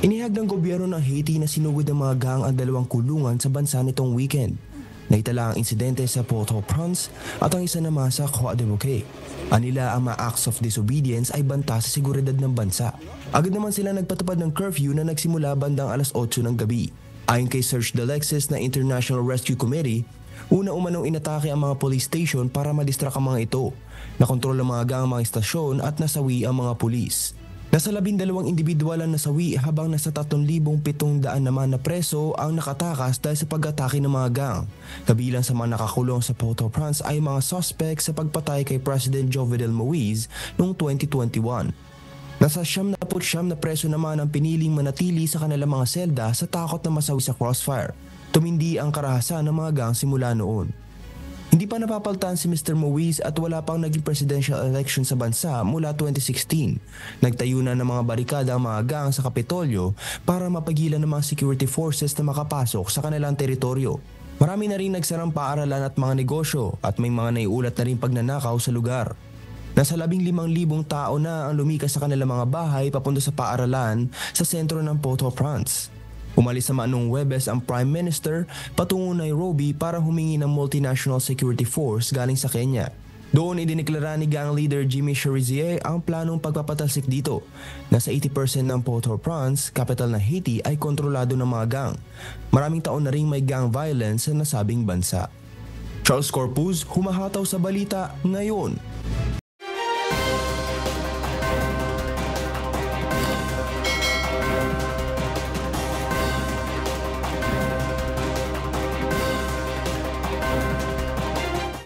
Inihag ng gobyerno ng Haiti na sinugod ng mga gang ang dalawang kulungan sa bansa nitong weekend. Naitala ang insidente sa Port-au-Prince at ang isa naman sa Croix de Bouquet. Anila ang mga acts of disobedience ay banta sa seguridad ng bansa. Agad naman sila nagpatupad ng curfew na nagsimula bandang alas 8 ng gabi. Ayon kay Serge Delexis na International Rescue Committee, una umanong inatake ang mga police station para madistract ang mga ito. Nakontrol ng mga gang ang mga istasyon at nasawi ang mga pulis. Nasa 12 individual ang nasawi habang nasa 3,700 naman na preso ang nakatakas dahil sa pag-atake ng mga gang. Kabilang sa mga nakakulong sa Port-au-Prince ay mga suspect sa pagpatay kay President Jovenel Moise noong 2021. Nasa 79 na preso naman ang piniling manatili sa kanilang mga selda sa takot na masawi sa crossfire. Tumindi ang karahasan ng mga gang simula noon. Hindi pa napapaltan si Mr. Moise at wala pang naging presidential election sa bansa mula 2016. Nagtayo na ng mga barikada ang mga gang sa Kapitolyo para mapagilan ng mga security forces na makapasok sa kanilang teritoryo. Marami na rin nagsarang paaralan at mga negosyo at may mga naiulat na rin pagnanakaw sa lugar. Nasa 15,000 tao na ang lumikas sa kanilang mga bahay papunta sa paaralan sa sentro ng Port-au-Prince. Umalis naman noong Huwebes ang Prime Minister patungo Nairobi para humingi ng multinational security force galing sa Kenya. Doon idineklara ni gang leader Jimmy Cherizier ang planong pagpapatalsik dito. Nasa 80% ng Port-au-Prince, capital ng Haiti, ay kontrolado ng mga gang. Maraming taon na rin may gang violence sa nasabing bansa. Charles Corpuz, humahataw sa balita ngayon.